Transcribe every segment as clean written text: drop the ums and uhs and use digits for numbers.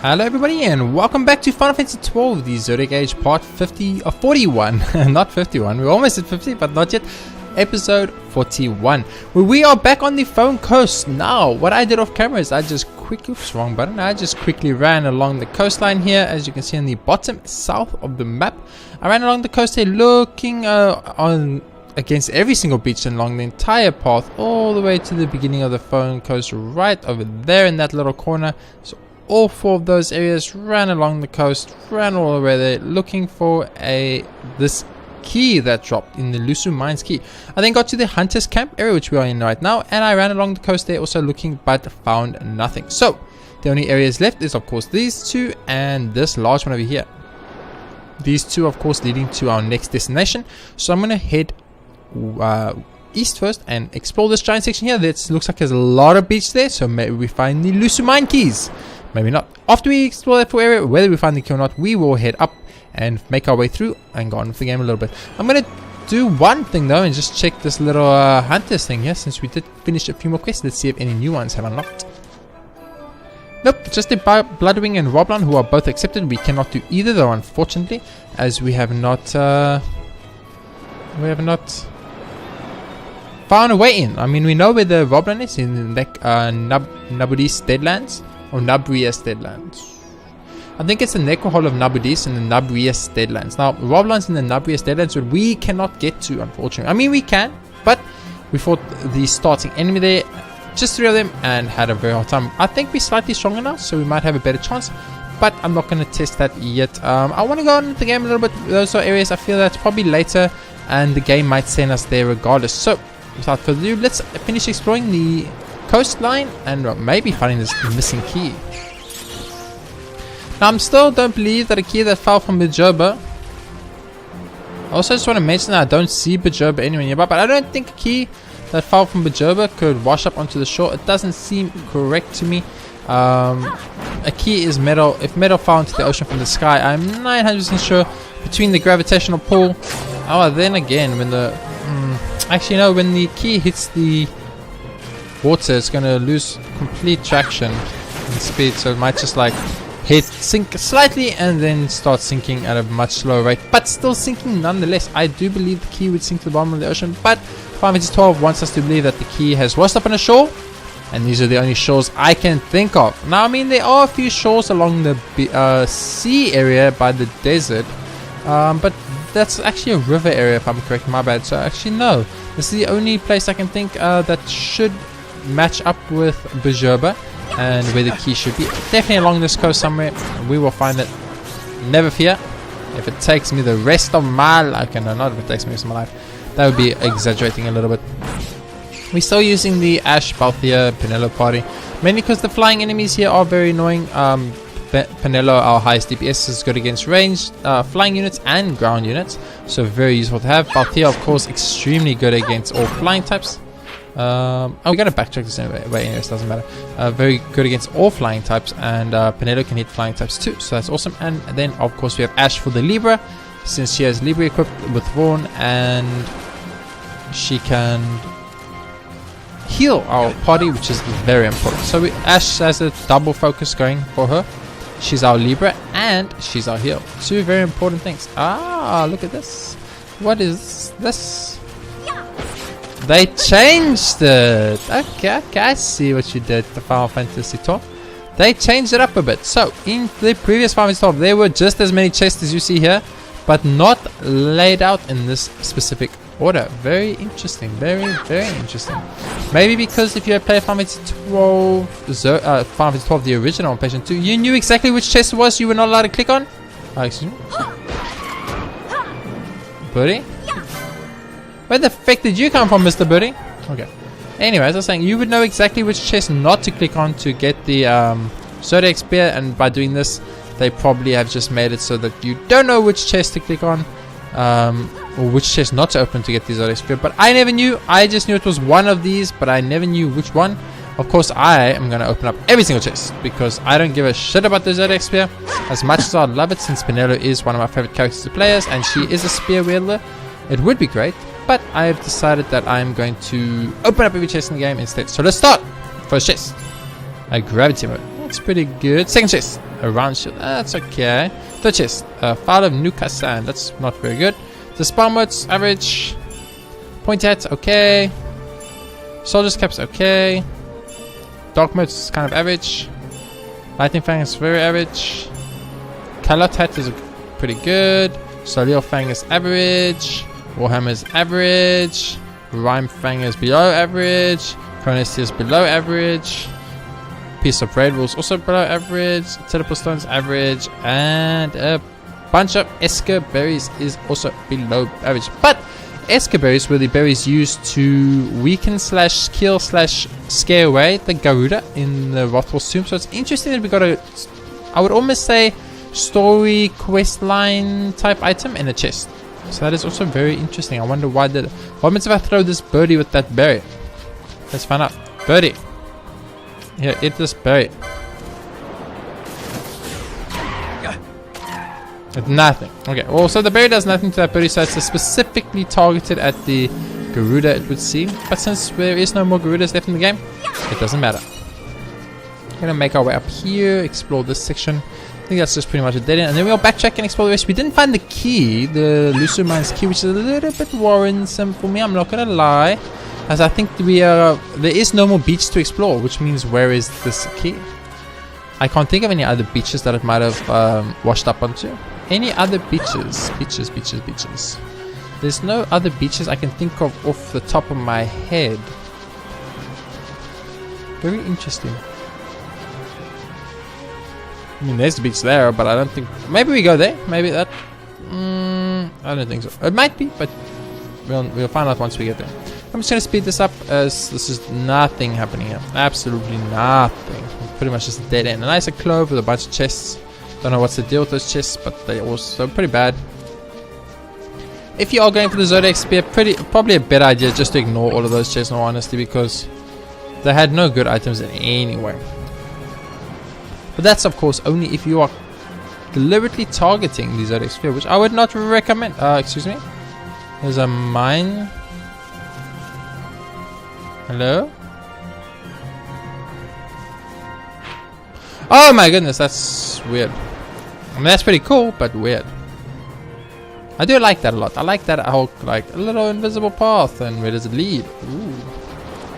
Hello everybody and welcome back to Final Fantasy 12, the Zodiac Age part 50 or 41, not 51, we're almost at 50 but not yet, episode 41, where we are back on the phone coast. Now what I did off camera is I just quickly, wrong button, I just quickly ran along the coastline here, as you can see on the bottom south of the map. I ran along the coast here looking on against every single beach along the entire path all the way to the beginning of the phone coast right over there in that little corner. So all four of those areas ran along the coast, ran all the way there looking for this key that dropped in the Lusu Mines key. I then got to the Hunters Camp area, which we are in right now, and I ran along the coast there also looking but found nothing. So the only areas left is of course these two and this large one over here. These two of course leading to our next destination. So I'm going to head east first and explore this giant section here. That looks like there's a lot of beach there, so maybe we find the Lusu Mine keys. Maybe not. After we explore that full area, whether we find the key or not, we will head up and make our way through and go on with the game a little bit. I'm going to do one thing though and just check this little hunters thing here, since we did finish a few more quests. Let's see if any new ones have unlocked. Nope, just the Bloodwing and Roblon, who are both accepted. We cannot do either though, unfortunately, as we have not found a way in. I mean, we know where the Roblon is, in the Nabudis Deadlands. Or Nabrias Deadlands. I think it's the Necrohole of Nabudis and the Nabrias Deadlands. Now, Roblon's in the Nabrias Deadlands, but we cannot get to, unfortunately. I mean, we can, but we fought the starting enemy there, just 3 of them, and had a very hard time. I think we're slightly stronger now, so we might have a better chance, but I'm not going to test that yet. I want to go on with the game a little bit. Those are areas I feel that's probably later, and the game might send us there regardless. So, without further ado, let's finish exploring the coastline and maybe finding this missing key. Now I still don't believe that a key that fell from Bajoba. I also just want to mention that I don't see Bajoba anywhere nearby, but I don't think a key that fell from Bajoba could wash up onto the shore. It doesn't seem correct to me. A key is metal. If metal fell into the ocean from the sky, I'm 900% sure between the gravitational pull. Oh, then again, when the actually no, when the key hits the water, it's going to lose complete traction and speed, so it might just like sink slightly and then start sinking at a much slower rate, but still sinking nonetheless. I do believe the key would sink to the bottom of the ocean, but Final Fantasy 12 wants us to believe that the key has washed up on a shore, and these are the only shores I can think of. Now I mean, there are a few shores along the sea area by the desert, but that's actually a river area if I'm correct, my bad. So actually no, this is the only place I can think that should match up with Bajoba and where the key should be. Definitely along this coast somewhere. We will find it, never fear. If it takes me the rest of my life, okay, no, not if it takes me the rest of my life, that would be exaggerating a little bit. We're still using the Ash, Balthea, Penelo party, mainly because the flying enemies here are very annoying. Penelo, our highest DPS, is good against ranged flying units and ground units, so very useful to have. Balthea, of course, extremely good against all flying types. We're gonna backtrack this anyway, anyways, doesn't matter. Very good against all flying types, and Penelo can hit flying types too, so that's awesome. And then of course we have Ash for the Libra, since she has Libra equipped with Vaughn, and she can heal our party, which is very important. So Ash has a double focus going for her. She's our Libra and she's our heal. 2 very important things. Ah, look at this. What is this? They changed it. Okay, I see what you did to Final Fantasy 12. They changed it up a bit. So, in the previous Final Fantasy 12, there were just as many chests as you see here, but not laid out in this specific order. Very interesting. Very, very interesting. Maybe because if you had played Final Fantasy 12, Final Fantasy 12, the original on PlayStation 2, you knew exactly which chest it was you were not allowed to click on. Excuse me. Buddy? Where the frick did you come from, Mr. Birdie? Okay. Anyway, as I was saying, you would know exactly which chest not to click on to get the Zodiac Spear, and by doing this, they probably have just made it so that you don't know which chest to click on, or which chest not to open to get the Zodiac Spear. But I never knew. I just knew it was one of these, but I never knew which one. Of course, I am going to open up every single chest, because I don't give a shit about the Zodiac Spear, as much as I love it, since Penelo is one of my favorite characters to play as, and she is a spear wielder. It would be great, but I have decided that I am going to open up every chest in the game instead. So let's start. First chest, a gravity mode. That's pretty good. Second chest. A round shield. That's okay. Third chest. A file of Nuka sand. That's not very good. The spawn mode's average. Point hat, okay. Soldier's cap's okay. Dark mode's kind of average. Lightning fang is very average. Calotte hat is pretty good. Solio fang is average. Warhammer is average. Rhyme fang is below average. Cronus is below average. Piece of Raid Rules also below average. Teleport Stone's average. And a bunch of Esker berries is also below average. But Esker berries were the berries used to weaken / kill / scare away the Garuda in the Rothwell's tomb. So it's interesting that we got a, I would almost say, story quest line type item in a chest. So that is also very interesting. I wonder why that. What happens if I throw this birdie with that berry? Let's find out. Birdie. Here, eat this berry. It's nothing. Okay, well, so the berry does nothing to that birdie, so it's specifically targeted at the Garuda, it would seem. But since there is no more Garudas left in the game, it doesn't matter. We're gonna make our way up here, explore this section. I think that's just pretty much a dead end, and then we'll backtrack and explore the rest. We didn't find the key, the Lucifer Mine's key, which is a little bit worrisome for me, I'm not gonna lie. As I think there is no more beach to explore, which means where is this key? I can't think of any other beaches that it might have washed up onto. Any other beaches? Beaches. There's no other beaches I can think of off the top of my head. Very interesting. I mean, there's the beach there, but I don't think... Maybe we go there. Maybe that... I don't think so. It might be, but we'll find out once we get there. I'm just going to speed this up as this is nothing happening here. Absolutely nothing. Pretty much just a dead end. A nice clove with a bunch of chests. Don't know what's the deal with those chests, but they're also pretty bad. If you are going for the Zodiac Spear, probably a better idea just to ignore all of those chests in all honesty, because they had no good items in any way. But that's of course only if you are deliberately targeting the Zodiac Spear, which I would not recommend. Excuse me. There's a mine. Hello? Oh my goodness, that's weird. I mean, that's pretty cool, but weird. I do like that a lot. I like that whole, like, a little invisible path. And where does it lead? Ooh.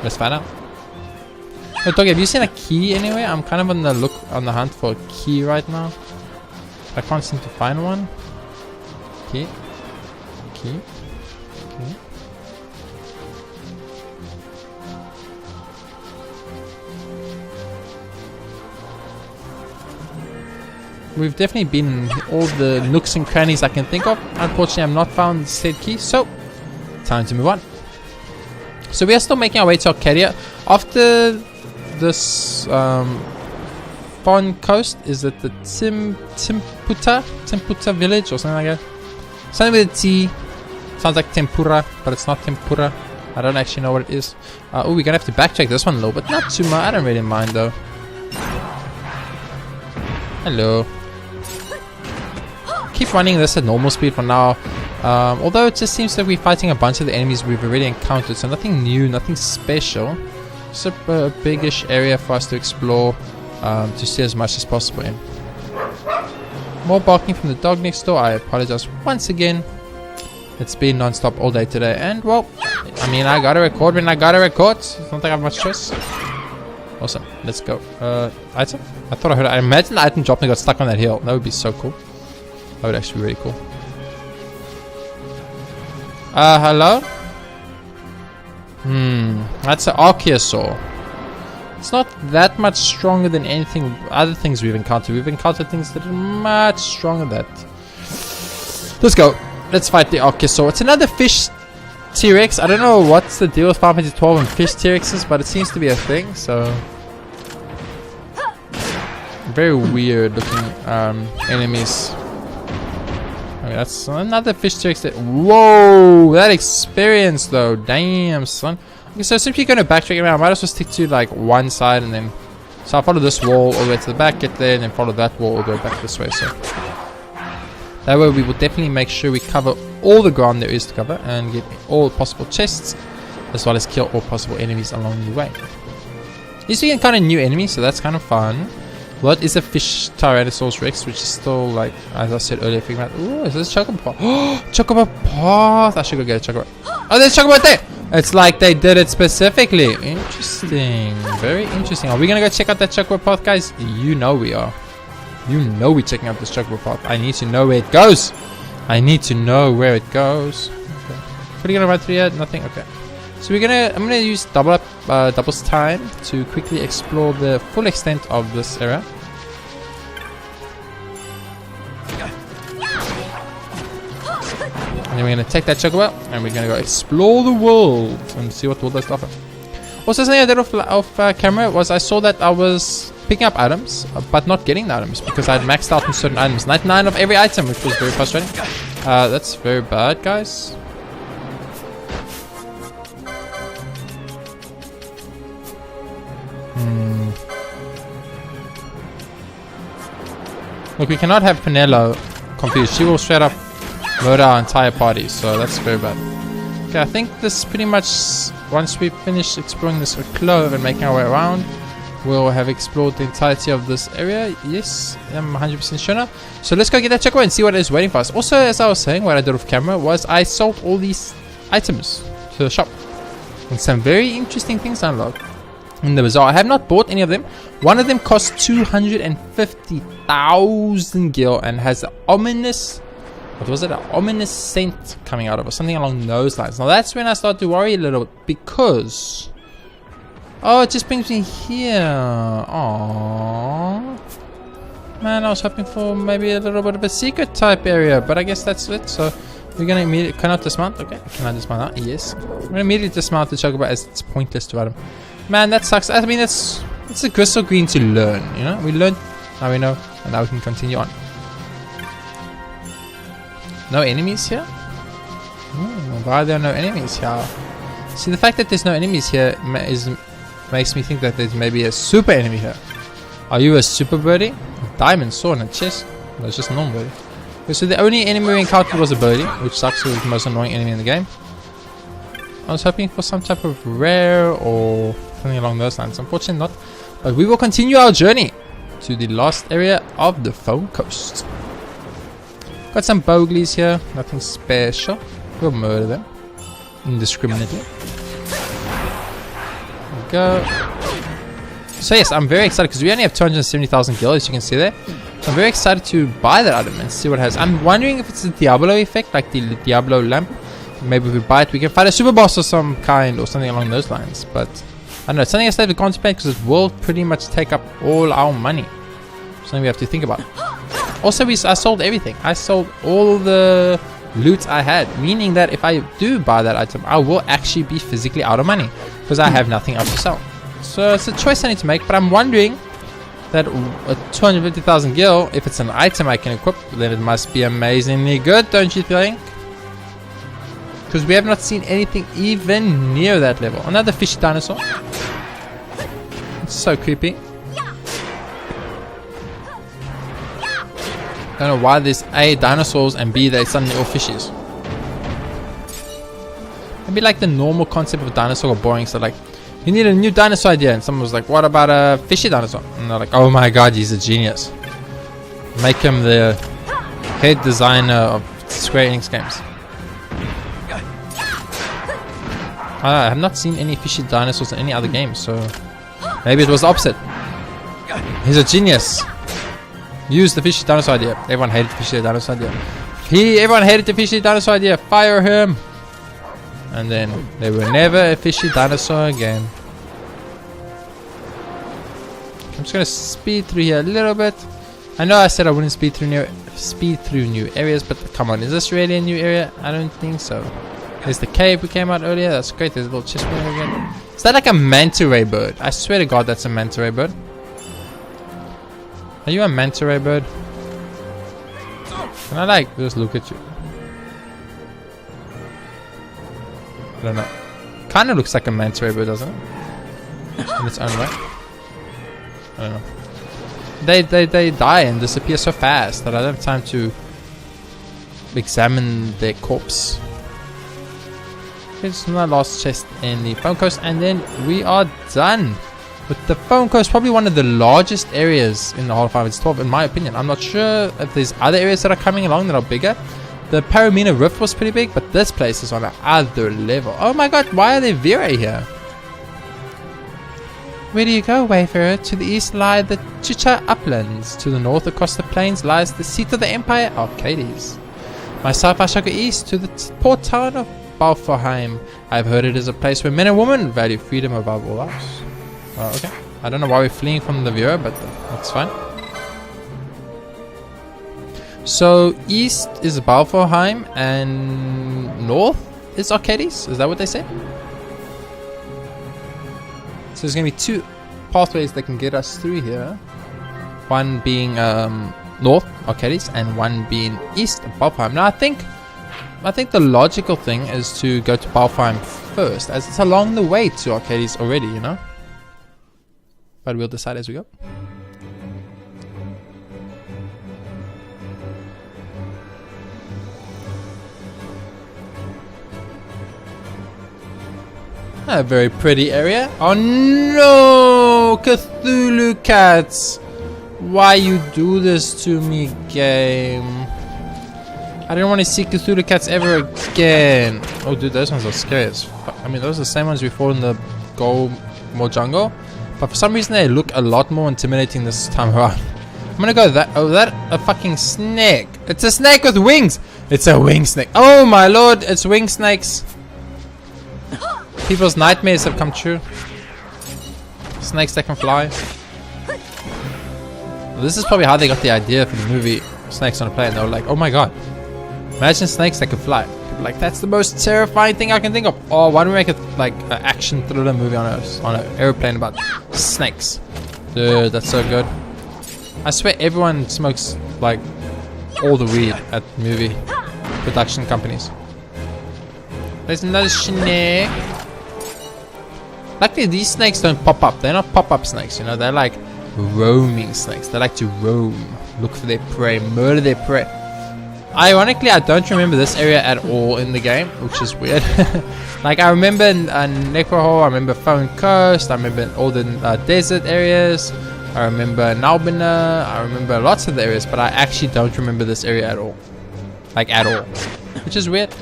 Let's find out. But okay, have you seen a key anywhere? I'm kind of on the hunt for a key right now. I can't seem to find one. Key. Okay. We've definitely been in all the nooks and crannies I can think of. Unfortunately, I've not found said key, so time to move on. So we are still making our way to Arcadia. After this foreign coast, is it the Timputa village or something like that? Something with a T. Sounds like tempura, but it's not tempura. I don't actually know what it is. Oh, we're gonna have to backtrack this one a little bit. Not too much. I don't really mind though. Hello. Keep running this at normal speed for now. Although it just seems that we're fighting a bunch of the enemies we've already encountered, so nothing new, nothing special. Just a biggish area for us to explore, to see as much as possible in. More barking from the dog next door. I apologize once again. It's been non-stop all day today, and well, I mean, I gotta record when I gotta record. It's not like I have much choice. Awesome, let's go. Item? I thought I heard it. I imagine the item dropped and got stuck on that hill. That would be so cool. That would actually be really cool. Hello? That's an Archaeosaur. It's not that much stronger than anything, other things we've encountered. We've encountered things that are much stronger than that. Let's go. Let's fight the Archaeosaur. It's another fish T-Rex. I don't know what's the deal with Final Fantasy 12 and fish T-Rexes, but it seems to be a thing, so... Very weird looking enemies. Okay, that's another fish T-Rex that... Whoa! That experience though. Damn, son. Okay, so simply going to backtrack around. I might as well stick to like one side and then... So I'll follow this wall all the way to the back, get there, and then follow that wall all the way back this way, so... That way we will definitely make sure we cover all the ground there is to cover and get all possible chests, as well as kill all possible enemies along the way. At least we can encounter new enemies, so that's kind of fun. What is a fish Tyrannosaurus Rex, which is still like, as I said earlier, figuring out. Ooh, is this Chocobo Path? Oh, Chocobo Path! I should go get a Chocobo. Oh, there's Chocobo there! It's like they did it specifically. Interesting. Very interesting. Are we gonna go check out that Chocobo Path, guys? You know we are. You know we're checking out this Chocobo Path. I need to know where it goes. I need to know where it goes. Okay. What are you gonna run through here? Nothing? Okay. So I'm gonna use double's time to quickly explore the full extent of this area. And then we're gonna take that Chocobo and we're gonna go explore the world and see what the world has to offer. Also, something I did off camera was I saw that I was picking up items but not getting the items because I had maxed out on certain items. 99 of every item, which was very frustrating. That's very bad, guys. Look, we cannot have Penelo confused. She will straight up murder our entire party, so that's very bad. Okay, I think this pretty much, once we finish exploring this clove and making our way around, we'll have explored the entirety of this area. Yes, I'm 100% sure now. So let's go get that Chocobo and see what is waiting for us. Also, as I was saying, what I did off camera was I sold all these items to the shop. And some very interesting things unlocked in the bazaar. I have not bought any of them. One of them costs 250,000 gil and has an ominous, what was it? An ominous scent coming out of it, something along those lines. Now that's when I start to worry a little bit because, oh, it just brings me here. Aww, man, I was hoping for maybe a little bit of a secret type area, but I guess that's it. So we're gonna immediately, cannot dismount. Okay, can I dismount now? Yes. I'm gonna immediately dismount the Chocobo as it's pointless to ride him. Man, that sucks. I mean, it's a crystal green to learn, you know? We learned, now we know, and now we can continue on. No enemies here? Why are there no enemies here? See, the fact that there's no enemies here makes me think that there's maybe a super enemy here. Are you a super birdie? A diamond sword and a chest? No, it's just a normal birdie. Okay, so the only enemy we encountered was a birdie, which sucks. It was the most annoying enemy in the game. I was hoping for some type of rare or something along those lines. Unfortunately not. But we will continue our journey to the last area of the Foam Coast. Got some Boglies here. Nothing special. We'll murder them indiscriminately. There we go. So yes, I'm very excited because we only have 270,000 gil, as you can see there. So I'm very excited to buy that item and see what it has. I'm wondering if it's a Diablo effect, like the Diablo lamp. Maybe if we buy it, we can fight a super boss of some kind or something along those lines. But I don't know, it's something I still have to contemplate because it will pretty much take up all our money. Something we have to think about. Also, I sold everything. I sold all the loot I had, meaning that if I do buy that item, I will actually be physically out of money because I have nothing else to sell. So it's a choice I need to make, but I'm wondering that at 250,000 gil, if it's an item I can equip, then it must be amazingly good, don't you think? Because we have not seen anything even near that level. Another fishy dinosaur. It's so creepy. Don't know why there's A, dinosaurs, and B, they suddenly all fishes. Maybe like the normal concept of dinosaur are boring, so like, you need a new dinosaur idea, and someone was like, what about a fishy dinosaur? And they're like, oh my god, he's a genius. Make him the head designer of Square Enix games. I have not seen any fishy dinosaurs in any other game, so maybe it was the opposite. He's a genius. Use the fishy dinosaur idea. Everyone hated the fishy dinosaur idea. Everyone hated the fishy dinosaur idea. Fire him. And then there were never a fishy dinosaur again. I'm just gonna speed through here a little bit. I know I said I wouldn't speed through new areas, but come on, is this really a new area? I don't think so. There's the cave we came out earlier. That's great. There's a little chest there again. Is that like a manta ray bird? I swear to God, that's a manta ray bird. Are you a manta ray bird? Can I like just look at you? I don't know. Kind of looks like a manta ray bird, doesn't it? In its own way. I don't know. They die and disappear so fast that I don't have time to examine their corpse. It's my last chest in the Foam Coast, and then we are done But the phone call is probably one of the largest areas in the whole of Final Fantasy 12, in my opinion. I'm not sure if there's other areas that are coming along that are bigger. The Paramina Rift was pretty big, but this place is on another level. Oh my god, why are there Vera here? Where do you go, Wayfarer? To the east lie the Chicha Uplands. To the north across the plains lies the seat of the Empire, Arcades. Myself, I shall go east to the port town of Balfourheim. I have heard it is a place where men and women value freedom above all else. Okay. I don't know why we're fleeing from the Vera, but that's fine. So, east is Balfourheim and north is Arcades? Is that what they said? So there's going to be two pathways that can get us through here. One being north, Arcades, and one being east, Balfourheim. Now I think the logical thing is to go to Balfourheim first, as it's along the way to Arcades already, you know? But we'll decide as we go. A very pretty area. Oh no! Cthulhu cats! Why you do this to me, game? I don't want to see Cthulhu cats ever again. Oh dude, those ones are scary as fuck. I mean, those are the same ones we fought in the Go More Jungle. But for some reason they look a lot more intimidating this time around. I'm gonna go that. Oh, that a fucking snake. It's a snake with wings! It's a wing snake. Oh my lord, it's wing snakes. People's nightmares have come true. Snakes that can fly. This is probably how they got the idea for the movie Snakes on a Plane. They were like, oh my god, imagine snakes that can fly. People like, that's the most terrifying thing I can think of. Oh, why don't we make it like an action thriller movie on an airplane about snakes? Dude, that's so good. I swear everyone smokes like all the weed at movie production companies. There's another snake. Luckily these snakes don't pop up. They're not pop-up snakes, you know. They're like roaming snakes. They like to roam, look for their prey, murder their prey. Ironically, I don't remember this area at all in the game, which is weird. Like I remember in Necrohole, I remember Phone Coast, I remember all the desert areas, I remember Nalbina, I remember lots of the areas, but I actually don't remember this area at all. Like at all. Which is weird.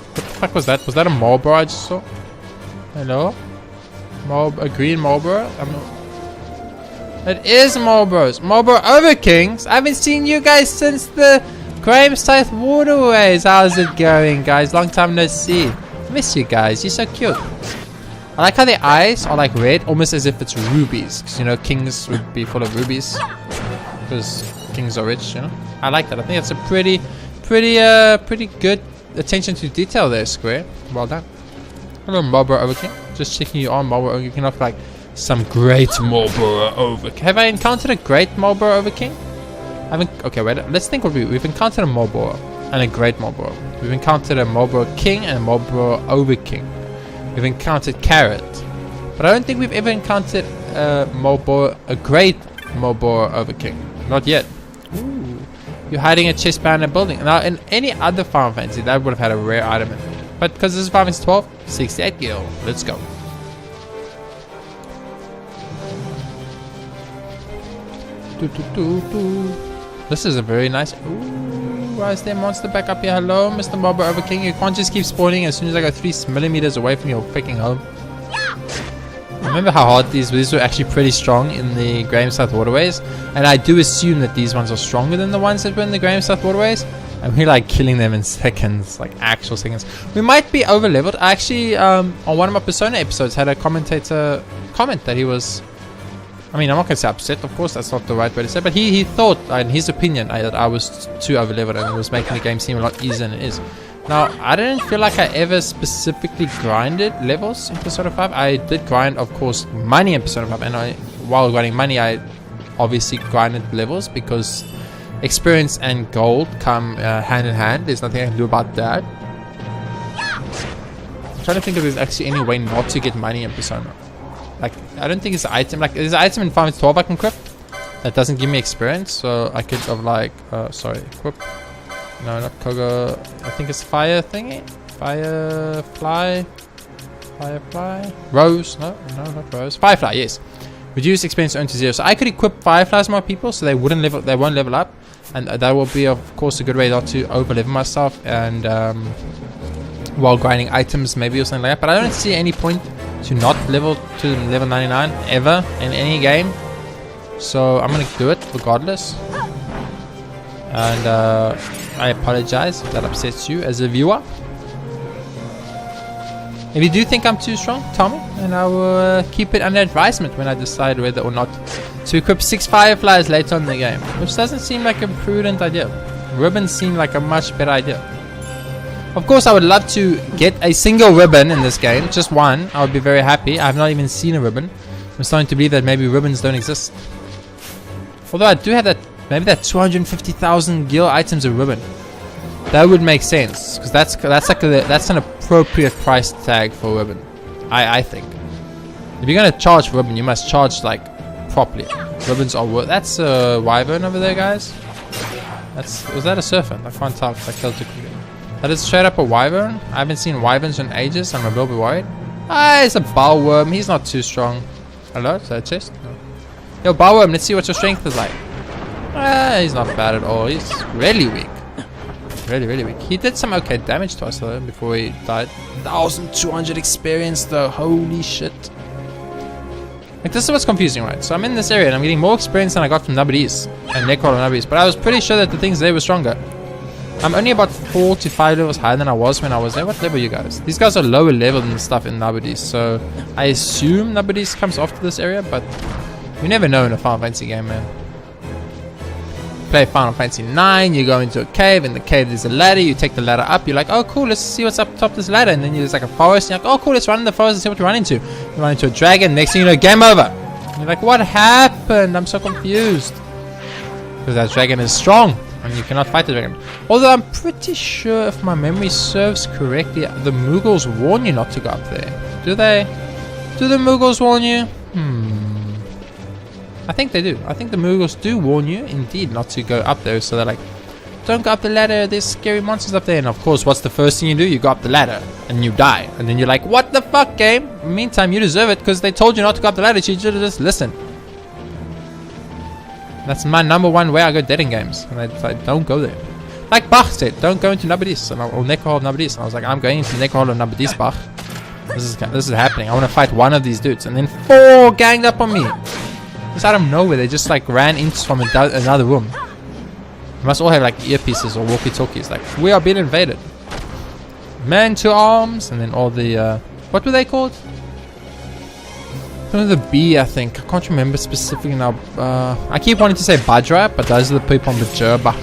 What the fuck was that? Was that a Marlboro I just saw? Hello? A green Marlboro? It is Marlboros. Marlboro Overkings. I haven't seen you guys since the South Waterways. How's it going, guys? Long time no see. Miss you guys. You're so cute. I like how their eyes are like red, almost as if it's rubies. Because, you know, kings would be full of rubies. Because kings are rich, you know. I like that. I think that's a pretty good attention to detail there, Square. Well done. Hello, Marlboro Overking. Just checking you on Marlboro Overking. You can like some great Marlboro Overking. Have I encountered a great Marlboro Overking? I haven't. Okay, wait. Let's think what we've encountered a Marlboro and a great Marlboro. We've encountered a Marlboro King and a Marlboro Overking. We've encountered Carrot, but I don't think we've ever encountered a great Marlboro Overking. Not yet. Ooh. You're hiding a chest behind a building. Now, in any other Final Fantasy, that would have had a rare item in it. But because this is Final Fantasy 12, 68 gil. Let's go. This is a very nice. Ooh, why is there a monster back up here? Hello, Mr. Marlboro Overking. You can't just keep spawning as soon as I go 3 millimeters away from your freaking home. Remember how hard these were actually pretty strong in the South Waterways, and I do assume that these ones are stronger than the ones that were in the South Waterways. And we're like killing them in seconds, like actual seconds. We might be over leveled. I actually on one of my Persona episodes had a commentator comment that he was, I mean, I'm not gonna say upset, of course, that's not the right way to say, but he thought, in his opinion, that I was too over leveled and it was making the game seem a lot easier than it is. Now, I didn't feel like I ever specifically grinded levels in Persona 5. I did grind, of course, money in Persona 5, and while grinding money, I obviously grinded levels because experience and gold come hand in hand. There's nothing I can do about that. I'm trying to think if there's actually any way not to get money in Persona. Like, I don't think it's an item. Like, there's an item in Final Fantasy 12 I can equip that doesn't give me experience, so I could have like, equip. No, not Koga. I think it's fire thingy. Firefly. Firefly. Rose. No, not Rose. Firefly, yes. Reduce experience earned to 0. So I could equip Fireflies more people so they won't level up. And that will be, of course, a good way not to over level myself and while grinding items maybe or something like that. But I don't see any point to not level to level 99 ever in any game. So I'm gonna do it regardless. And I apologize if that upsets you as a viewer. If you do think I'm too strong, tell me, and I will keep it under advisement when I decide whether or not to equip 6 Fireflies later on in the game, which doesn't seem like a prudent idea. Ribbons seem like a much better idea. Of course, I would love to get a single ribbon in this game, just one. I would be very happy. I have not even seen a ribbon. I'm starting to believe that maybe ribbons don't exist. Although I do have that, maybe that 250,000 gil items of ribbon. That would make sense, because that's an appropriate price tag for ribbon. I think. If you're gonna charge for ribbon, you must charge like properly. Ribbons are worth. That's a wyvern over there, guys. Was that a serpent? I can't tell because I killed it quickly. That is straight up a wyvern. I haven't seen wyverns in ages. I'm a little bit worried. Ah, it's a bowworm. He's not too strong. Hello? Is that a chest? No. Yo, bowworm, let's see what your strength is like. Ah, he's not bad at all. He's really weak. Really weak. He did some okay damage to us though before he died. 1,200 experience though. Holy shit. Like, this is what's confusing, right? So I'm in this area and I'm getting more experience than I got from Nubbies and Necro and Nubbies, but I was pretty sure that the things there were stronger. I'm only about 4 to 5 levels higher than I was when I was there. What level are you guys? These guys are lower level than the stuff in Nubbies, so I assume Nubbies comes after this area, but you never know in a Final Fantasy game, man. Play Final Fantasy 9, you go into a cave, in the cave there's a ladder, you take the ladder up, you're like, oh cool, let's see what's up top of this ladder, and then there's like a forest, and you're like, oh cool, let's run in the forest and see what you run into. You run into a dragon, next thing you know, game over. And you're like, what happened? I'm so confused. Because that dragon is strong, and you cannot fight the dragon. Although I'm pretty sure, if my memory serves correctly, the Mughals warn you not to go up there. Do they? Do the Mughals warn you? I think they do. I think the Mughals do warn you, indeed, not to go up there. So they're like, don't go up the ladder, there's scary monsters up there. And of course, what's the first thing you do? You go up the ladder and you die. And then you're like, what the fuck, game? Meantime, you deserve it because they told you not to go up the ladder. You should just listen. That's my #1 way I go dead in games. And I don't go there. Like Bach said, don't go into Nubadis or Necrohole of Nubadis. And I was like, I'm going into Necrohole of Nubadis, Bach. This is happening. I want to fight one of these dudes. And then 4 ganged up on me. Just out of nowhere, they just like ran in from another room. You must all have like earpieces or walkie-talkies. Like, we are being invaded. Man to arms, and then all the what were they called? The B, I think. I can't remember specifically now. I keep wanting to say Bajra, but those are the people on the Jerba.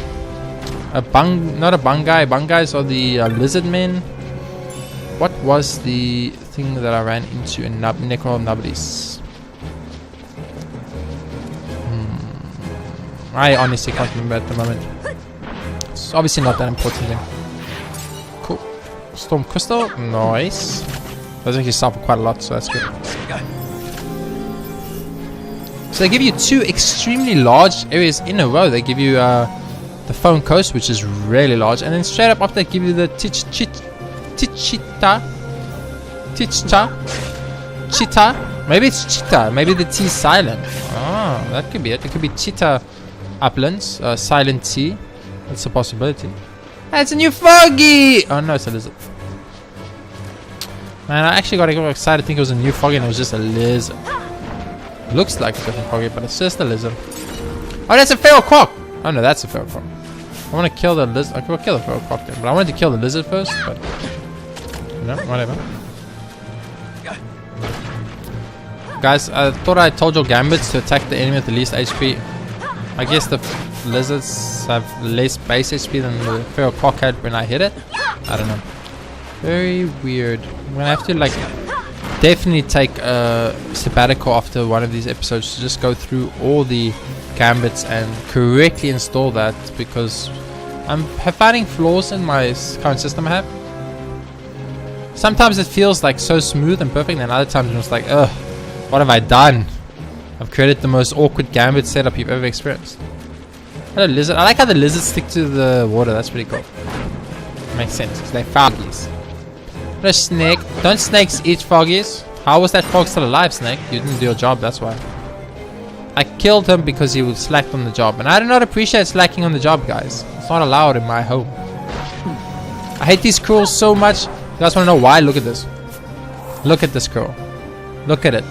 Not a Bungai. Bungais are the lizard men. What was the thing that I ran into in Necro Nubbies? I honestly can't remember at the moment. It's obviously not that important thing. Cool. Storm Crystal. Nice. Those actually sell for quite a lot, so that's good. So they give you 2 extremely large areas in a row. They give you the Phone Coast, which is really large, and then straight up after they give you the Chita. Maybe it's Chita. Maybe the T is silent. Oh, that could be it. It could be Chita Uplands, Silent T. That's a possibility. It's a new foggy! Oh no, it's a lizard. Man, I actually got excited to think it was a new foggy and it was just a lizard. Looks like a different foggy, but it's just a lizard. Oh, that's a feral croc! Oh no, that's a feral croc. I want to kill the lizard. I could kill the feral croc then, but I wanted to kill the lizard first, but no, whatever. Guys, I thought I told your gambits to attack the enemy with the least HP. I guess the lizards have less base HP than the feral croc had when I hit it. I don't know. Very weird. I'm gonna have to like definitely take a sabbatical after one of these episodes to just go through all the gambits and correctly install that, because I'm finding flaws in my current system I have. Sometimes it feels like so smooth and perfect, and other times it's like, ugh, what have I done? I've created the most awkward gambit setup you've ever experienced. Hello, lizard. I like how the lizards stick to the water. That's pretty cool. Makes sense because they're foggies. What a snake. Don't snakes eat froggies? How was that frog still alive, Snake? You didn't do your job, that's why. I killed him because he was slacked on the job. And I do not appreciate slacking on the job, guys. It's not allowed in my home. I hate these scrolls so much. You guys want to know why? Look at this. Look at this scroll. Look at it.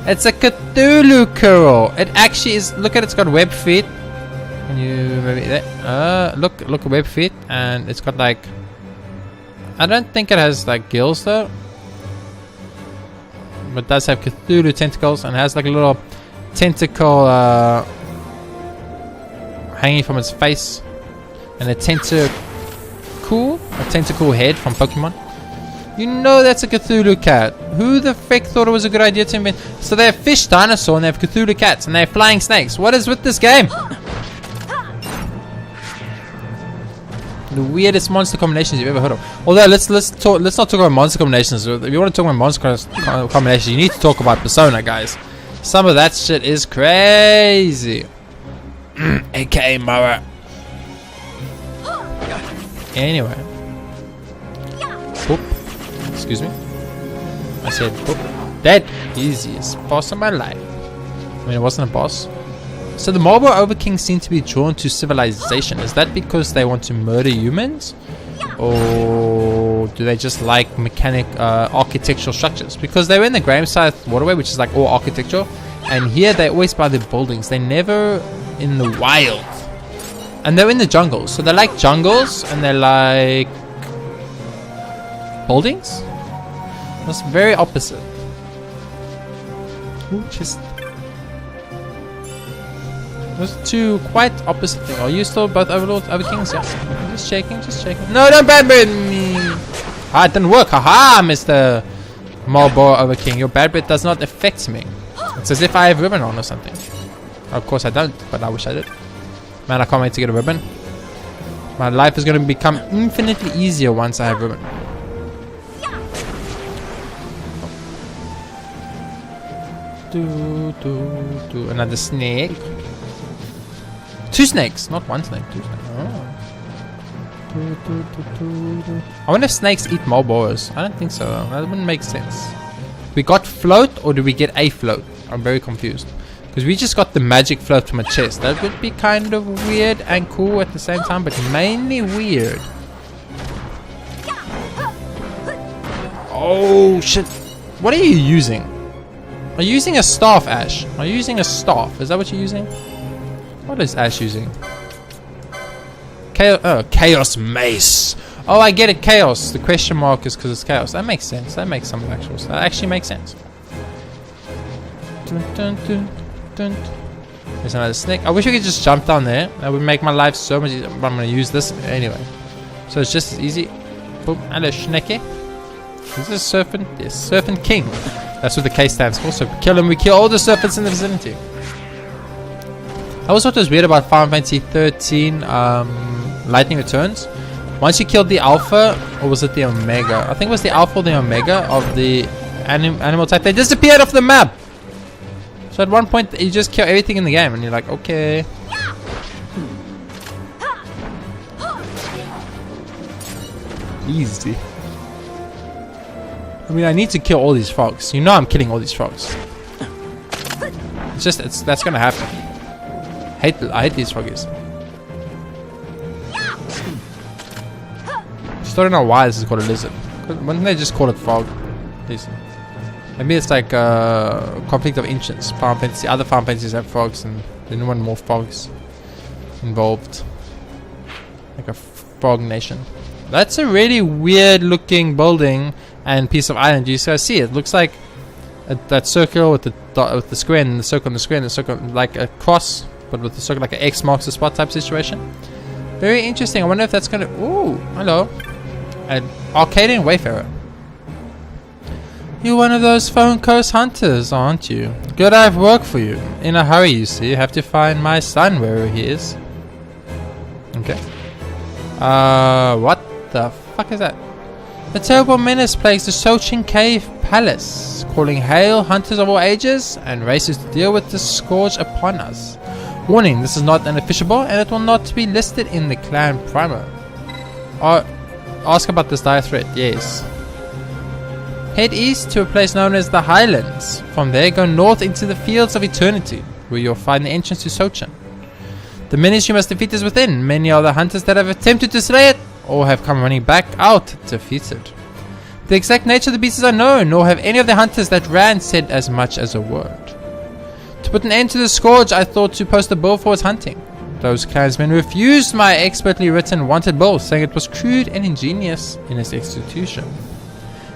It's a Cthulhu curl. It actually is. Look at it. It's got web feet. Can you maybe look at web feet, and it's got like. I don't think it has like gills though. But it does have Cthulhu tentacles, and it has like a little tentacle hanging from its face, and a tentacle head from Pokemon. You know that's a Cthulhu cat. Who the frick thought it was a good idea to invent? So they have fish dinosaur and they have Cthulhu cats and they have flying snakes. What is with this game? The weirdest monster combinations you've ever heard of. Although let's not talk about monster combinations. If you want to talk about monster combinations, you need to talk about Persona, guys. Some of that shit is crazy. AKA Mara. Anyway. Boop. Excuse me. I said boop. That easiest boss of my life. I mean, it wasn't a boss. So the Marlboro Overkings seem to be drawn to civilization. Is that because they want to murder humans? Or do they just like architectural structures? Because they were in the Grameside Waterway, which is like all architectural. And here they always buy the buildings. They're never in the wild. And they're in the jungles. So they like jungles and they like buildings. That's very opposite. Ooh, just those two quite opposite things. Are you still both overlords, overkings? Yeah. Just checking, just checking. No, don't bad bet me. Ah, it didn't work. Haha, Mr. Marlboro Overking. Your bad bet does not affect me. It's as if I have ribbon on or something. Of course I don't, but I wish I did. Man, I can't wait to get a ribbon. My life is going to become infinitely easier once I have ribbon. Another snake. Two snakes, not one snake. Two snakes. Oh. I wonder if snakes eat Marlboros. I don't think so. That wouldn't make sense. We got float, or do we get a float? I'm very confused. Because we just got the magic float from a chest. That would be kind of weird and cool at the same time, but mainly weird. Oh shit! What are you using? Are you using a staff, Ash? Are you using a staff? Is that what you're using? What is Ash using? Chaos Mace. Oh, I get it, Chaos. The question mark is because it's Chaos. That makes sense. That makes some actual sense. That actually makes sense. Dun, dun, dun, dun. There's another snake. I wish we could just jump down there. That would make my life so much easier. But I'm going to use this anyway. So it's just as easy. Boom. Hello, Snake. Is this Serpent? Yes, Serpent King. That's what the K stands for. So kill him. We kill all the serpents in the vicinity. I also thought it was weird about Final Fantasy 13 Lightning Returns. Once you killed the Alpha, or was it the Omega? I think it was the Alpha or the Omega of the animal type. They disappeared off the map. So at one point, you just kill everything in the game, and you're like, okay. Easy. I mean, I need to kill all these frogs. You know I'm killing all these frogs. It's just, that's gonna happen. I hate these froggies. Just don't know why this is called a lizard. Why didn't they just call it frog? Please. Maybe it's like a conflict of ancients. Final Fantasy, other Final Fantasies have frogs, and they didn't want more frogs involved. Like a frog nation. That's a really weird looking building and piece of island. You guys see it? Looks like that circle with the square and the circle and the square and the circle, like a cross, but with the circle, like an X marks the spot type situation. Very interesting. I wonder if that's gonna. Ooh, hello, an Arcadian Wayfarer. You're one of those phone coast hunters, aren't you? Good, I have work for you. In a hurry, you see. Have to find my son wherever he is. Okay. What the fuck is that? A terrible menace plagues the Sochin Cave Palace, calling hail hunters of all ages and races to deal with the scourge upon us. Warning, this is not an official and it will not be listed in the clan primer. Ask about this dire threat, yes. Head east to a place known as the Highlands. From there, go north into the Fields of Eternity, where you'll find the entrance to Sochin. The menace you must defeat is within. Many are the hunters that have attempted to slay it, or have come running back out defeated. The exact nature of the beast is unknown, nor have any of the hunters that ran said as much as a word. To put an end to the scourge, I thought to post a bill for its hunting. Those clansmen refused my expertly written wanted bill, saying it was crude and ingenious in its execution.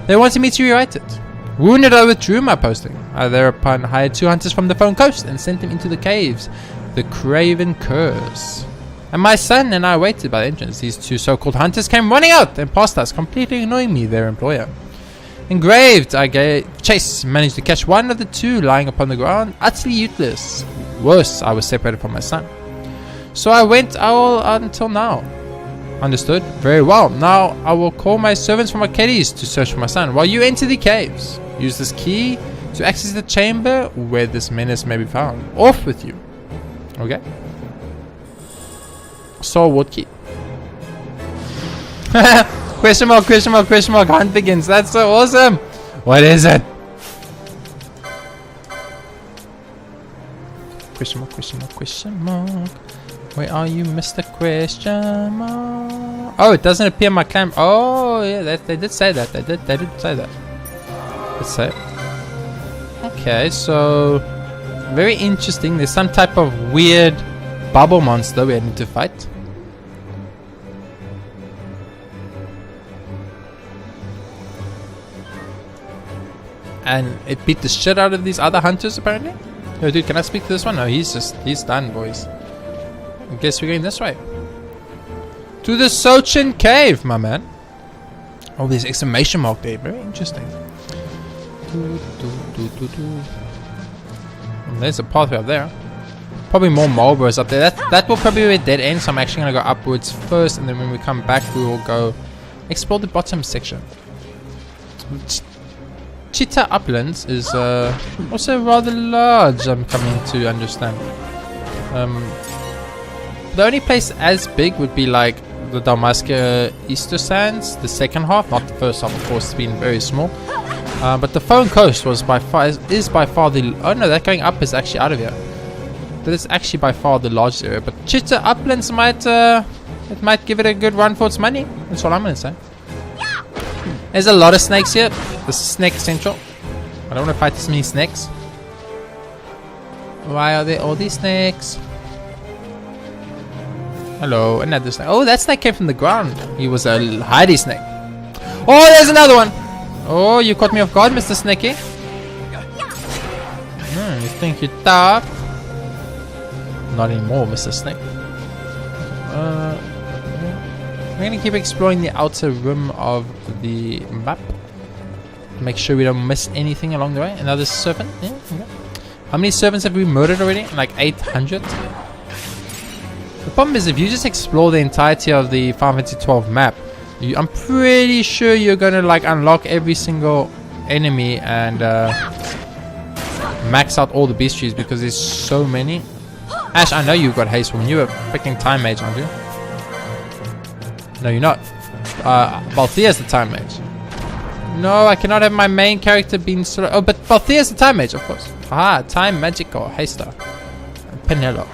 They wanted me to rewrite it. Wounded, I withdrew my posting. I thereupon hired 2 hunters from the Phone Coast and sent them into the caves, the Craven Curse. And my son and I waited by the entrance. These 2 so-called hunters came running out and passed us, completely ignoring me, their employer. Engraved, I gave chase, managed to catch one of the 2 lying upon the ground, utterly useless. Worse, I was separated from my son. So I went all until now. Understood? Very well. Now I will call my servants from Arcades to search for my son, while you enter the caves. Use this key to access the chamber where this menace may be found. Off with you. Okay. So what key? Question mark, question mark, question mark. Hunt begins. That's so awesome. What is it? Question mark, question mark, question mark. Where are you, Mr. Question mark? Oh, it doesn't appear on my camera. Oh, yeah, they did say that. They did say that. Let's say. Okay, so very interesting. There's some type of weird bubble monster we need to fight. And it beat the shit out of these other hunters apparently. Yo, dude, can I speak to this one? No, he's done, boys. I guess we're going this way. To the Sochin Cave, my man. Oh, there's exclamation mark there. Very interesting. And there's a pathway up there. Probably more Marlboros up there. That will probably be a dead end, so I'm actually going to go upwards first, and then when we come back, we will go explore the bottom section. Cheetah Uplands is also rather large, I'm coming to understand. The only place as big would be like the Dalmasca Easter Sands, the second half, not the first half, of course, it's been very small. But the Phone Coast was by far the... Oh no, that going up is actually out of here. That is actually by far the largest area. But Cheetah Uplands might give it a good run for its money. That's all I'm gonna say. There's a lot of snakes here. This is Snake Central. I don't want to fight this many snakes. Why are there all these snakes? Hello, another snake. Oh, that snake came from the ground. He was a hidey snake. Oh, there's another one. Oh, you caught me off guard, Mr. Snakey. You think you're tough? Not anymore, Mr. Snake. We're going to keep exploring the outer rim of the map. Make sure we don't miss anything along the way. Another servant. Yeah, okay. How many servants have we murdered already? Like 800? The problem is if you just explore the entirety of the Final Fantasy 12 map, I'm pretty sure you're going to like unlock every single enemy and max out all the beast trees because there's so many. Ash, I know you've got haste when you're a freaking time mage, aren't you? No, you're not. Balthea's the time mage. No, I cannot have my main character being sort of... Oh, but Balthea's the time mage, of course. Ah, time magical haster. Penelo.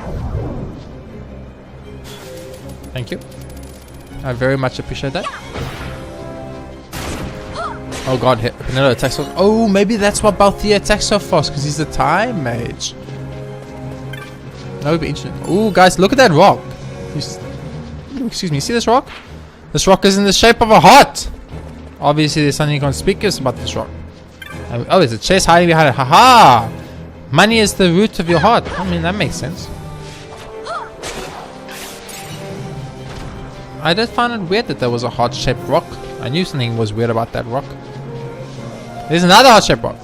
Thank you. I very much appreciate that. Oh god, Penelo attacks so... Oh, maybe that's what Balthea attacks so fast, because he's the time mage. That would be interesting. Oh, guys, look at that rock. Excuse me, see this rock? This rock is in the shape of a heart. Obviously, there's something conspicuous about this rock. Oh, there's a chest hiding behind it. Haha! Money is the root of your heart. I mean, that makes sense. I just found it weird that there was a heart-shaped rock. I knew something was weird about that rock. There's another heart-shaped rock.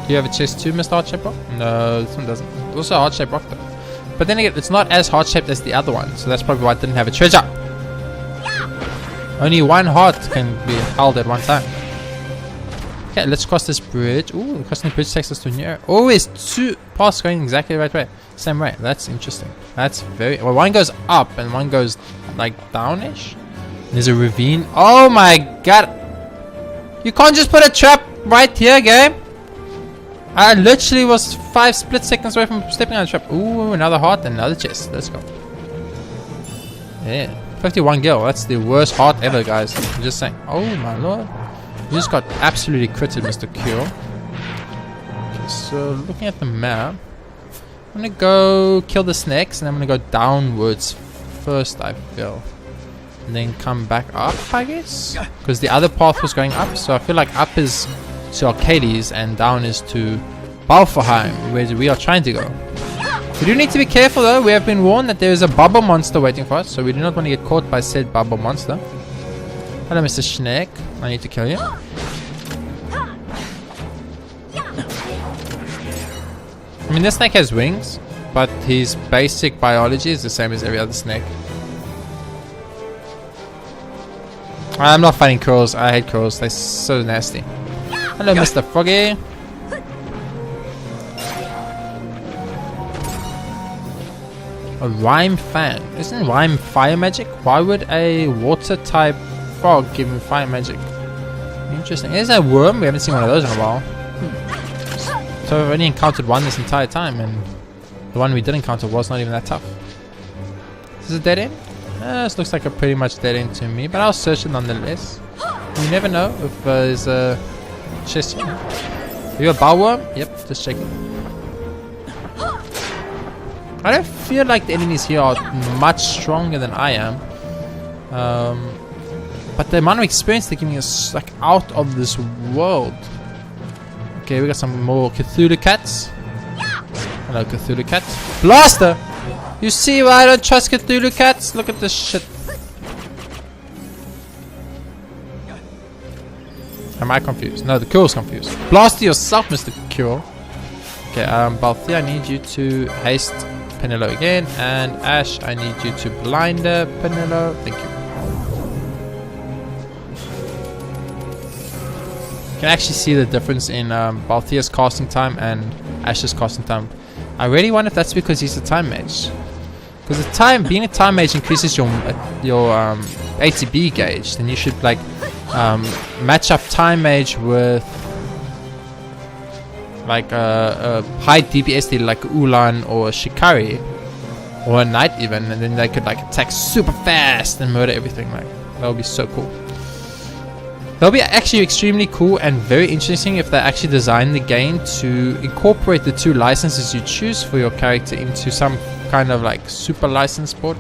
Do you have a chest too, Mr. Heart-shaped rock? No, this one doesn't. It's also a heart-shaped rock though. But then again, it's not as heart-shaped as the other one. So that's probably why it didn't have a treasure. Only one heart can be held at one time. Okay, let's cross this bridge. Ooh, crossing the bridge takes us to near. Oh, it's two paths going exactly the right way. Same way. That's interesting. That's very... Well, one goes up and one goes like downish. There's a ravine. Oh my god. You can't just put a trap right here, game. I literally was 5 split seconds away from stepping on a trap. Ooh, another heart and another chest. Let's go. Yeah. 51 gil. That's the worst heart ever, guys. I'm just saying. Oh my lord. You just got absolutely critted, Mr. Cure. Okay, so looking at the map, I'm gonna go kill the snakes and I'm gonna go downwards first, I feel. And then come back up, I guess? Because the other path was going up, so I feel like up is to Arcades and down is to Balfheim, where we are trying to go. We do need to be careful though. We have been warned that there is a bubble monster waiting for us, so we do not want to get caught by said bubble monster. Hello, Mr. Snake. I need to kill you. I mean, this snake has wings, but his basic biology is the same as every other snake. I'm not fighting crows. I hate crows. They're so nasty. Hello, Mr. Froggy. A rhyme fan. Isn't rhyme fire magic? Why would a water type frog give him fire magic? Interesting. There's a worm. We haven't seen one of those in a while. So we've only encountered one this entire time, and the one we did encounter was not even that tough. Is this a dead end? This looks like a pretty much dead end to me, but I'll search it nonetheless. You never know if there's a chest here. Are you a bow worm? Yep, just checking. I don't feel like the enemies here are much stronger than I am. But the amount of experience they're giving us like out of this world. Okay, we got some more Cthulhu cats. Hello, Cthulhu cats. Blaster! You see why I don't trust Cthulhu cats? Look at this shit. Am I confused? No, the Cure's confused. Blaster yourself, Mr. Cure. Okay, Balthea, I need you to haste Penelo again. And Ash, I need you to blinder Penelo. Thank you. You can actually see the difference in Balthea's casting time and Ash's casting time. I really wonder if that's because he's a time mage. Because being a time mage increases your ATB gauge. Then you should like match up time mage with like a high DPS dealer like Ulan or Shikari or a knight even, and then they could like attack super fast and murder everything. Like that would be so cool. That'll be actually extremely cool and very interesting if they actually design the game to incorporate the two licenses you choose for your character into some kind of like super license board.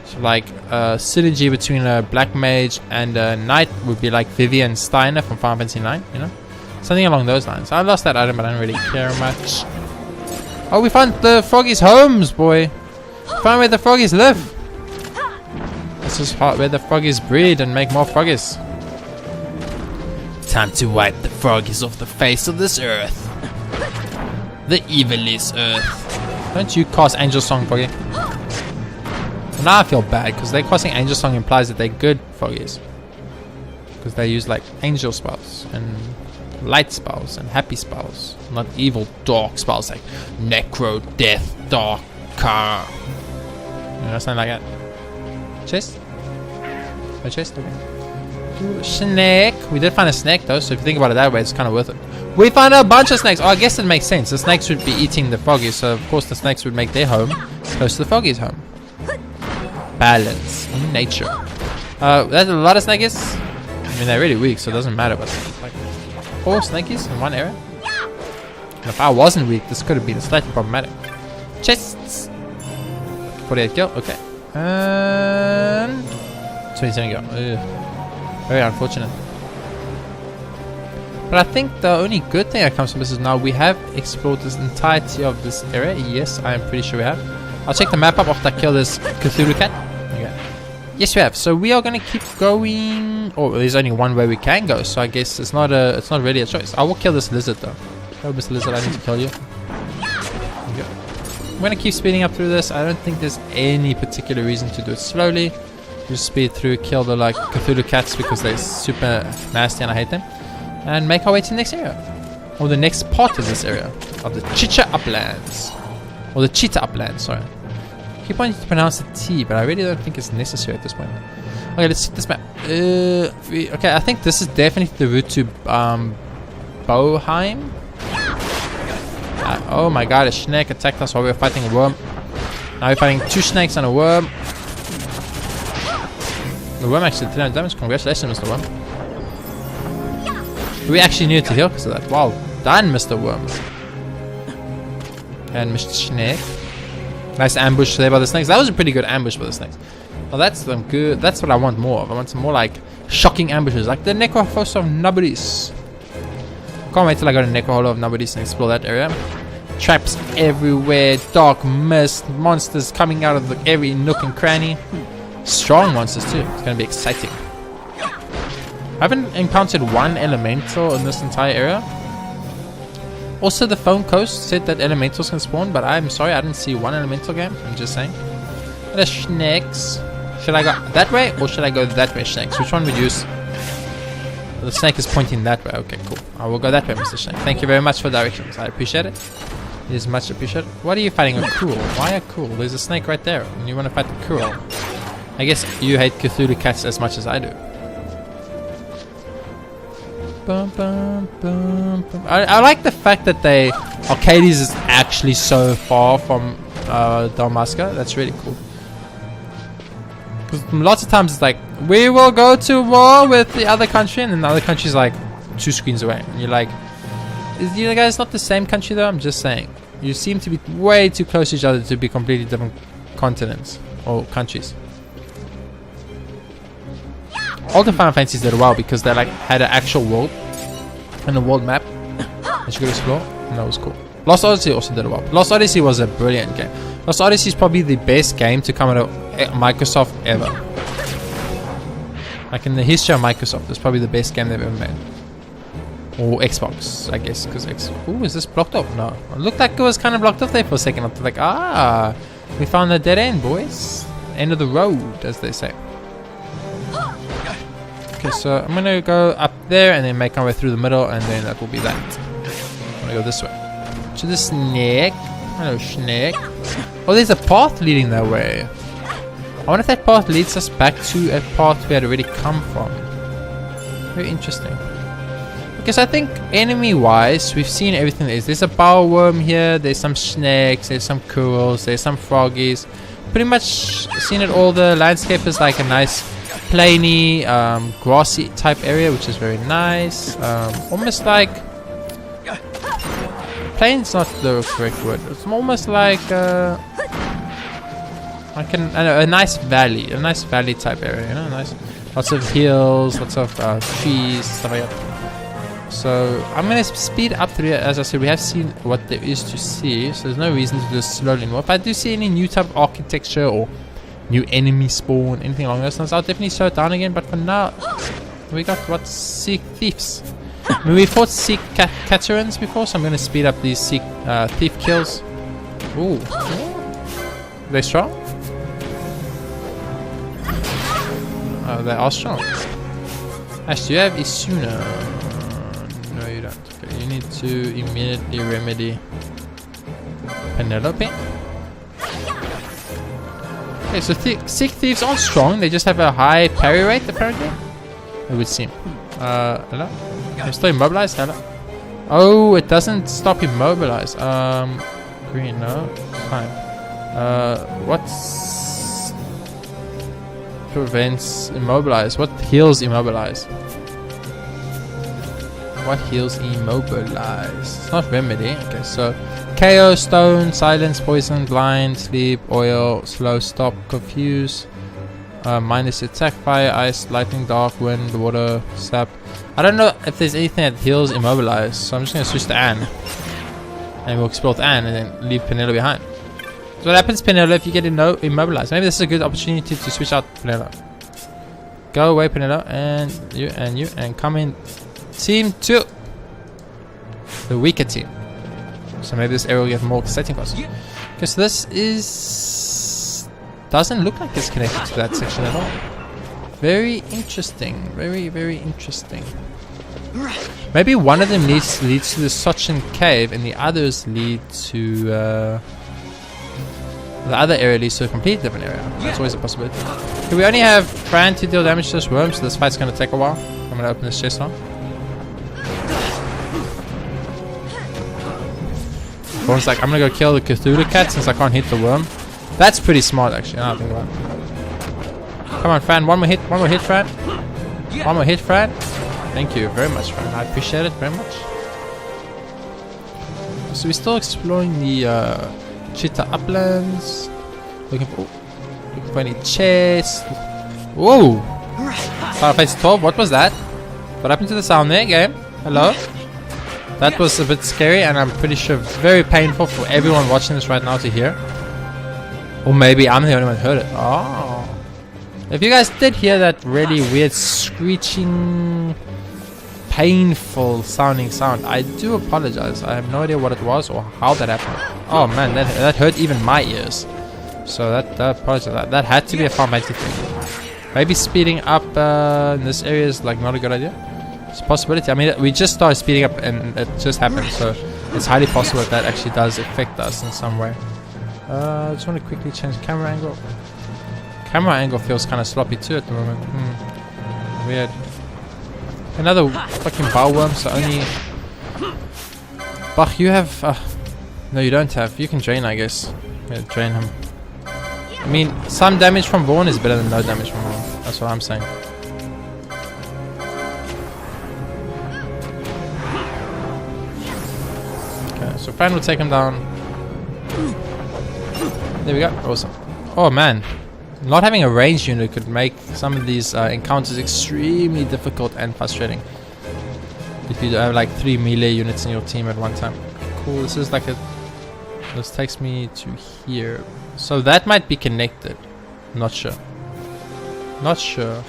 So like synergy between a black mage and a knight would be like Vivian Steiner from Final Fantasy 9, you know? Something along those lines. I lost that item but I don't really care much. Oh, we found the froggies' homes, boy. We found where the froggies live. This is where the froggies breed and make more froggies. Time to wipe the froggies off the face of this earth. The evilest earth. Don't you cast Angel Song, Froggy? Well, now I feel bad because they casting Angel Song implies that they're good froggies. Because they use like angel spells and light spells and happy spells. Not evil dark spells like Necro, Death, Dark, Car. You know, something like that. Chest? No chest? Okay. Ooh, snake. We did find a snake though, so if you think about it that way, it's kind of worth it. We found a bunch of snakes. Oh, I guess it makes sense. The snakes would be eating the froggies, so of course the snakes would make their home close to the froggies' home. Balance in nature. That's a lot of snakies. I mean, they're really weak, so it doesn't matter. But like 4 snakies in one area. And if I wasn't weak, this could have been slightly problematic. Chests. 48 kill. Okay. And 27 kill. Ugh. Very unfortunate. But I think the only good thing that comes from this is now we have explored this entirety of this area. Yes, I am pretty sure we have. I'll check the map up after I kill this Cthulhu cat. Okay. Yes, we have. So we are going to keep going. Oh, there's only one way we can go. So I guess it's not really a choice. I will kill this lizard though. Oh, Mr. Lizard, I need to kill you. Okay. I'm going to keep speeding up through this. I don't think there's any particular reason to do it slowly. Just speed through, kill the like Cthulhu cats because they're super nasty and I hate them. And make our way to the next area. Or the next part of this area. Of the Chicha Uplands. Or the Cheetah Uplands, sorry. I keep wanting to pronounce the T, but I really don't think it's necessary at this point. Okay, let's see this map. Okay, I think this is definitely the route to Boheim. Oh my god, a snake attacked us while we were fighting a worm. Now we're fighting 2 snakes and a worm. The worm actually did 300 damage. Congratulations, Mr. Worm. We actually needed to heal because of that. Wow, done, Mr. Worm. And Mr. Snake. Nice ambush there by the snakes. That was a pretty good ambush by the snakes. Well, that's them good. That's what I want more of. I want some more like shocking ambushes, like the Necrophos of Nobodies. Can't wait till I go to Necroholo of Nobodies and explore that area. Traps everywhere, dark mist, monsters coming out of every nook and cranny. Strong monsters too. It's gonna be exciting. I haven't encountered one elemental in this entire area. Also, the phone coast said that elementals can spawn, but I'm sorry, I didn't see one elemental game. I'm just saying. The snakes. Should I go that way or should I go that way, snakes? Which one would you use? The snake is pointing that way. Okay, cool. I will go that way, Mr. Snake. Thank you very much for directions. I appreciate it. It is much appreciated. What are you fighting? A Cruel? Why a Cruel? There's a snake right there, and you want to fight the Cruel. I guess you hate Cthulhu cats as much as I do. Bum, bum, bum, bum. I like the fact that Arcades is actually so far from Dalmasca. That's really cool. Because lots of times it's like, we will go to war with the other country, and then the other country's like 2 screens away. And you're like, is you guys not the same country though? I'm just saying. You seem to be way too close to each other to be completely different continents or countries. All the Final Fantasies did well because they like had an actual world and a world map that you could explore, and that was cool. Lost Odyssey also did well. Lost Odyssey was a brilliant game. Lost Odyssey is probably the best game to come out of Microsoft ever. Like in the history of Microsoft, it's probably the best game they've ever made. Or Xbox, I guess, because Ooh, is this blocked off? No. It looked like it was kind of blocked off there for a second. I was like, we found the dead end, boys. End of the road, as they say. Okay, so I'm gonna go up there and then make my way through the middle, and then that will be that. I'm gonna go this way. To the snake. Hello, snake. Oh, there's a path leading that way. I wonder if that path leads us back to a path we had already come from. Very interesting. Because I think enemy-wise, we've seen everything there is. There's a bow worm here, there's some snakes, there's some Cruels, there's some froggies. Pretty much seen it all. The landscape is like a nice plainy, grassy type area, which is very nice. Almost like... Plain's not the correct word. It's almost like a nice valley type area, you know, nice, lots of hills, lots of trees, stuff like that. So I'm gonna speed up through it. As I said, we have seen what there is to see, so there's no reason to just slowly move. If I do see any new type of architecture or new enemy spawn, anything along those lines, I'll definitely slow it down again. But for now, we got what? Seek Thieves. I mean, we fought Seek Caterans before, so I'm gonna speed up these Seek Thief kills. Ooh, are they strong? They are strong. Ash, do you have Isuna? No, you don't. Okay, you need to immediately remedy Penelope. Okay, so Seek Thieves aren't strong, they just have a high parry rate, apparently. It would seem. Hello? You're still immobilized? Hello? Oh, it doesn't stop immobilized. Green, no. Fine. What's... prevents immobilize? What heals immobilize? What heals immobilize? It's not remedy. Okay, so KO, stone, silence, poison, blind, sleep, oil, slow, stop, confuse, minus attack, fire, ice, lightning, dark, wind, water, sap. I don't know if there's anything that heals immobilize, so I'm just gonna switch to Anne, and we'll explore with Anne and then leave Penelo behind. So what happens, Penelo, if you get immobilized? Maybe this is a good opportunity to switch out Penelo. Go away, Penelo, and you, and come in. Team 2. The weaker team. So maybe this area will get more exciting for us. Because this is... doesn't look like it's connected to that section at all. Very interesting. Very, very interesting. Maybe one of them leads to the Sochin Cave, and the others lead to... the other area leads to a completely different area. That's always a possibility. Okay, we only have Fran to deal damage to this worm, so this fight's gonna take a while. I'm gonna open this chest now. Worm's like, I'm gonna go kill the Cthulhu cat since I can't hit the worm. That's pretty smart, actually. Now I think about it. Come on, Fran. One more hit, Fran. One more hit, Fran. Thank you very much, Fran. I appreciate it very much. So we're still exploring the Cheetah Uplands. Looking for any chests. Whoa! Final Fantasy 12. What was that? What happened to the sound there, game? Hello? That was a bit scary, and I'm pretty sure very painful for everyone watching this right now to hear. Or maybe I'm the only one who heard it. Oh. If you guys did hear that really weird screeching, painful sounding sound, I do apologize. I have no idea what it was or how that happened. Oh man, that hurt even my ears. So that apologize. That had to be a Final Fantasy thing. Maybe speeding up in this area is like not a good idea. It's a possibility. I mean, we just started speeding up and it just happened, so it's highly possible that actually does affect us in some way. I just want to quickly change the camera angle. Camera angle feels kind of sloppy too at the moment. Weird. Another fucking bow worm, so only... Bach, you have... no, you don't have. You can drain, I guess. Yeah, drain him. I mean, some damage from Vaughn is better than no damage from Vaughn. That's what I'm saying. So Fran will take him down. There we go. Awesome. Oh man. Not having a ranged unit could make some of these encounters extremely difficult and frustrating. If you have like 3 melee units in your team at one time. Cool. This is like a... This takes me to here. So that might be connected. Not sure. Not sure.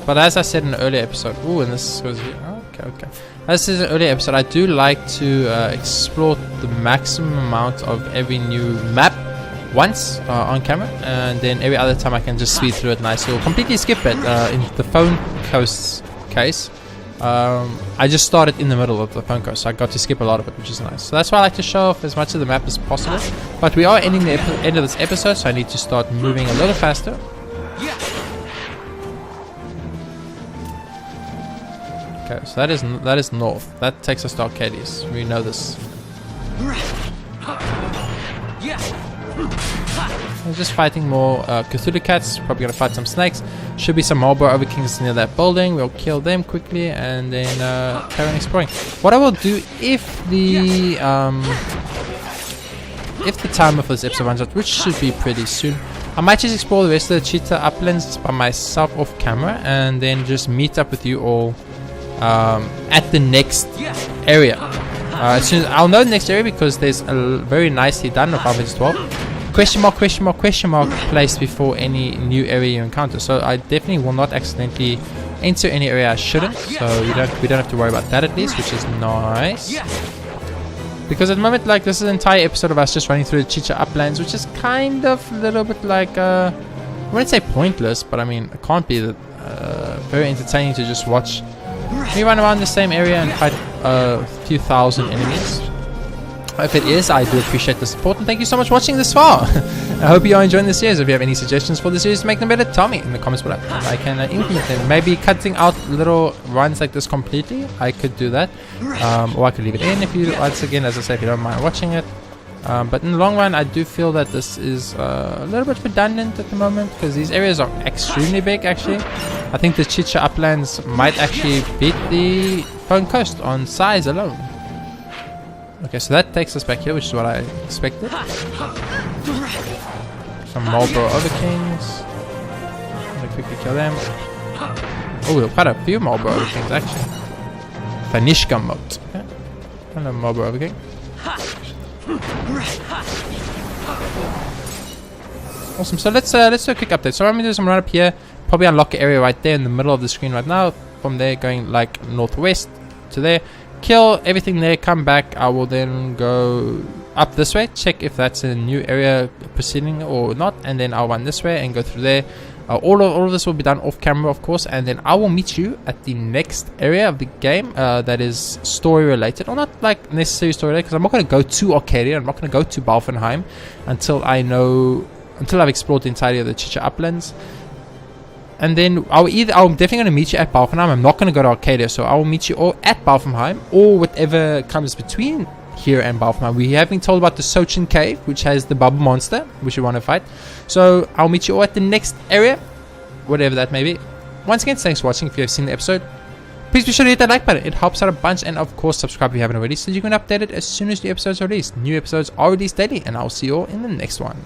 But as I said in an earlier episode, ooh, and this goes here. Okay. As I said in an earlier episode, I do like to explore the maximum amount of every new map once on camera, and then every other time I can just speed through it nicely or completely skip it. In the phone coast case, I just started in the middle of the phone coast, so I got to skip a lot of it, which is nice. So that's why I like to show off as much of the map as possible. But we are ending the end of this episode, so I need to start moving a little faster. Okay, so that is north. That takes us to Arcadius. We know this. We're just fighting more Cthulhu cats. Probably gonna fight some snakes. Should be some Marlborough Overkings near that building. We'll kill them quickly and then carry on exploring. What I will do if the timer for this episode runs out, which should be pretty soon, I might just explore the rest of the Cheetah Uplands by myself off camera and then just meet up with you all at the next area. As soon as I'll know the next area because there's a very nicely done of Final Fantasy 12 question mark placed before any new area you encounter. So I definitely will not accidentally enter any area I shouldn't. So we don't have to worry about that at least, which is nice. Because at the moment, like, this is an entire episode of us just running through the Cheetah Uplands, which is kind of a little bit like I wouldn't say pointless, but I mean it can't be that very entertaining to just watch me run around the same area and fight a few thousand enemies. If it is, I do appreciate the support and thank you so much for watching this far. I hope you are enjoying the series. If you have any suggestions for the series to make them better, tell me in the comments below. I can implement them. Maybe cutting out little runs like this completely. I could do that. Or I could leave it in if you, once again, as I said, if you don't mind watching it. But in the long run, I do feel that this is a little bit redundant at the moment because these areas are extremely big actually. I think the Cheetah Uplands might actually beat the Phone Coast on size alone. Okay, so that takes us back here, which is what I expected. Some Marlborough Overkings. I'm gonna quickly kill them. Oh, quite a few Marlborough Overkings actually. Vanishka mode. Okay. Hello, Marlborough Overking. Awesome. So let's do a quick update. So I'm gonna do some run up here. Probably unlock an area right there in the middle of the screen right now. From there, going like northwest to there. Kill everything there, come back. I will then go up this way, check if that's a new area proceeding or not, and then I'll run this way and go through there. All of this will be done off camera, of course, and then I will meet you at the next area of the game that is story related, or not like necessarily story related, because I'm not going to go to Arcadia, I'm not going to go to Balfenheim until I've explored the entirety of the Chicha Uplands. And then I'm definitely going to meet you at Balfenheim. I'm not going to go to Arcadia, so I will meet you all at Balfenheim, or whatever comes between here and Balfenheim. We have been told about the Sochin Cave, which has the bubble monster, which we want to fight. So I'll meet you all at the next area, whatever that may be. Once again, thanks for watching. If you have seen the episode, please be sure to hit that like button. It helps out a bunch. And of course, subscribe if you haven't already, so you can update it as soon as the episodes are released. New episodes are released daily, and I'll see you all in the next one.